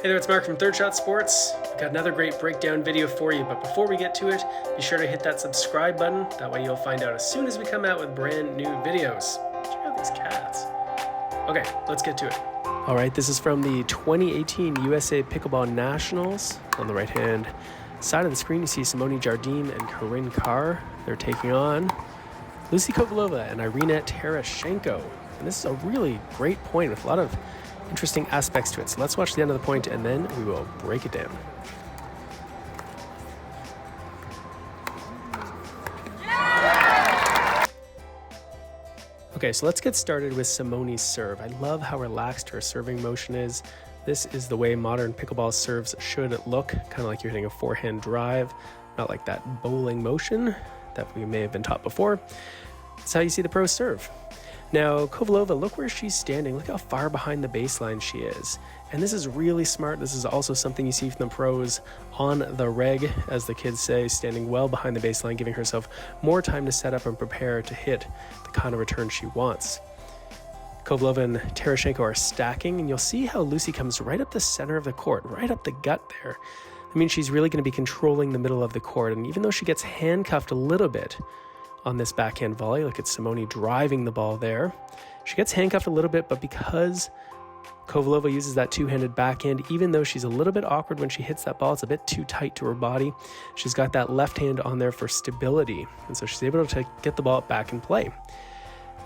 Hey there, it's Mark from Third Shot Sports. We've got another great breakdown video for you, but before we get to it, be sure to hit that subscribe button. That way you'll find out as soon as we come out with brand new videos. Check out these cats. Okay, let's get to it. All right, this is from the 2018 USA Pickleball Nationals. On the right-hand side of the screen, you see Jardim and Carr. They're taking on Lucy Kovalova and Tereschenko. And this is a really great point with a lot of interesting aspects to it. So let's watch the end of the point and then we will break it down. Okay, so let's get started with Simone's serve. I love how relaxed her serving motion is. This is the way modern pickleball serves should look, kind of like you're hitting a forehand drive, not like that bowling motion that we may have been taught before. That's how you see the pros serve. Now, Kovalova, look where she's standing. Look how far behind the baseline she is. And this is really smart. This is also something you see from the pros on the reg, as the kids say, standing well behind the baseline, giving herself more time to set up and prepare to hit the kind of return she wants. Kovalova and Tereschenko are stacking, and you'll see how Lucy comes right up the center of the court, right up the gut there. I mean, she's really going to be controlling the middle of the court, and even though she gets handcuffed a little bit on this backhand volley, look at Simone driving the ball there. She gets handcuffed a little bit, but because Kovalova uses that two-handed backhand, even though she's a little bit awkward when she hits that ball, it's a bit too tight to her body, she's got that left hand on there for stability, and so she's able to get the ball back in play.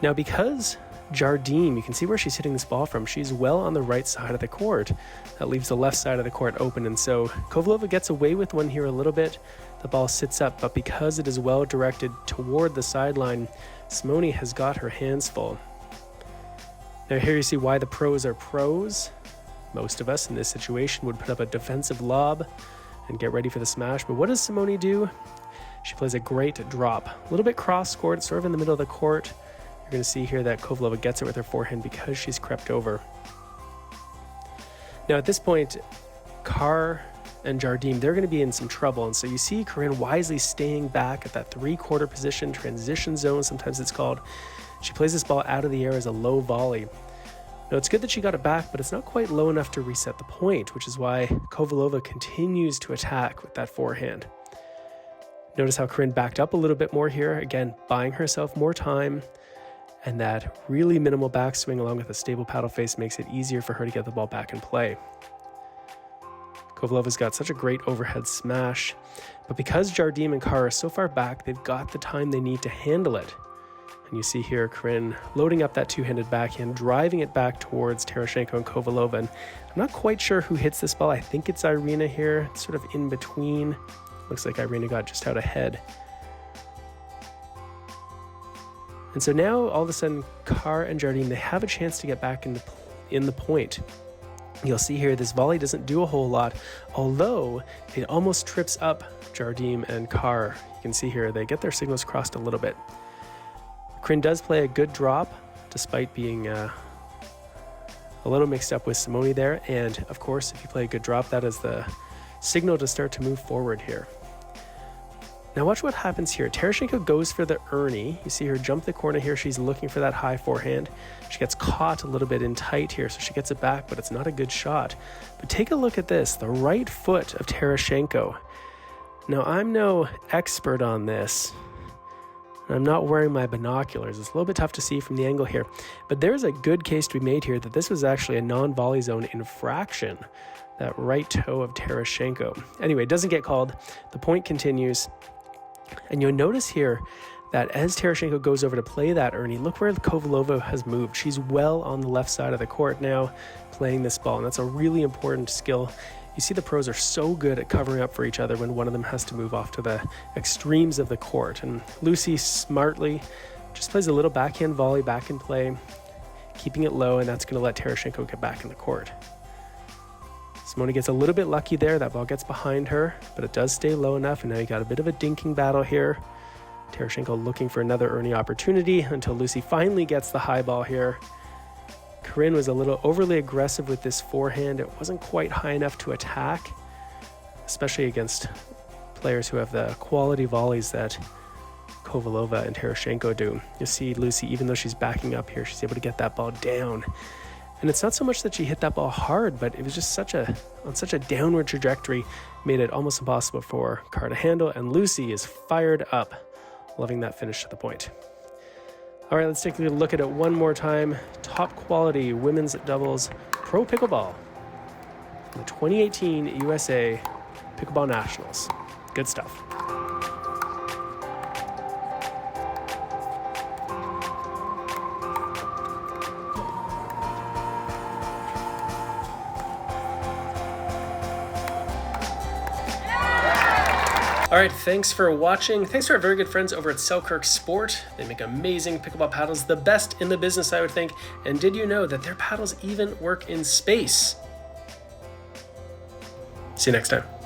Now, because Jardim, you can see where she's hitting this ball from. She's well on the right side of the court. That leaves the left side of the court open, and so Kovalova gets away with one here a little bit. The ball sits up, but because it is well directed toward the sideline, Simone has got her hands full. Now here you see why the pros are pros. Most of us in this situation would put up a defensive lob and get ready for the smash, but what does Simone do? She plays a great drop. A little bit cross-court, sort of in the middle of the court. You're going to see here that Kovalova gets it with her forehand because she's crept over. Now at this point, Carr and Jardim, they're going to be in some trouble, and so you see Corinne wisely staying back at that three-quarter position, transition zone, sometimes it's called. She plays this ball out of the air as a low volley. Now it's good that she got it back, but it's not quite low enough to reset the point, which is why Kovalova continues to attack with that forehand. Notice how Corinne backed up a little bit more here, again, buying herself more time, and that really minimal backswing along with a stable paddle face makes it easier for her to get the ball back in play. Kovalova's got such a great overhead smash, but because Jardim and Carr are so far back, they've got the time they need to handle it. And you see here Corinne loading up that two-handed backhand, driving it back towards Tereschenko and Kovalova, and I'm not quite sure who hits this ball. I think it's Irina here. It's sort of in between. Looks like Irina got just out ahead. And so now, all of a sudden, Carr and Jardim, they have a chance to get back in the point. You'll see here this volley doesn't do a whole lot, although it almost trips up Jardim and Carr. You can see here they get their signals crossed a little bit. Corinne does play a good drop, despite being a little mixed up with Simone there. And of course, if you play a good drop, that is the signal to start to move forward here. Now watch what happens here. Tereschenko goes for the Ernie. You see her jump the corner here. She's looking for that high forehand. She gets caught a little bit in tight here, so she gets it back, but it's not a good shot. But take a look at this, the right foot of Tereschenko. Now I'm no expert on this. I'm not wearing my binoculars. It's a little bit tough to see from the angle here, but there's a good case to be made here that this was actually a non-volley zone infraction, that right toe of Tereschenko. Anyway, it doesn't get called. The point continues. And you'll notice here that as Tereschenko goes over to play that Ernie, look where Kovalova has moved. She's well on the left side of the court now playing this ball, and that's a really important skill. You see the pros are so good at covering up for each other when one of them has to move off to the extremes of the court. And Lucy smartly just plays a little backhand volley back in play, keeping it low, and that's going to let Tereschenko get back in the court. Simone gets a little bit lucky there. That ball gets behind her, but it does stay low enough, and now you got a bit of a dinking battle here. Tereschenko looking for another Ernie opportunity until Lucy finally gets the high ball here. Corinne was a little overly aggressive with this forehand. It wasn't quite high enough to attack, especially against players who have the quality volleys that Kovalova and Tereschenko do. You see Lucy, even though she's backing up here, she's able to get that ball down. And it's not so much that she hit that ball hard, but it was just on such a downward trajectory, made it almost impossible for Carr to handle. And Lucy is fired up, loving that finish to the point. All right, let's take a look at it one more time. Top quality women's doubles pro pickleball. The 2018 USA Pickleball Nationals. Good stuff. All right, thanks for watching. Thanks to our very good friends over at Selkirk Sport. They make amazing pickleball paddles, the best in the business, I would think. And did you know that their paddles even work in space? See you next time.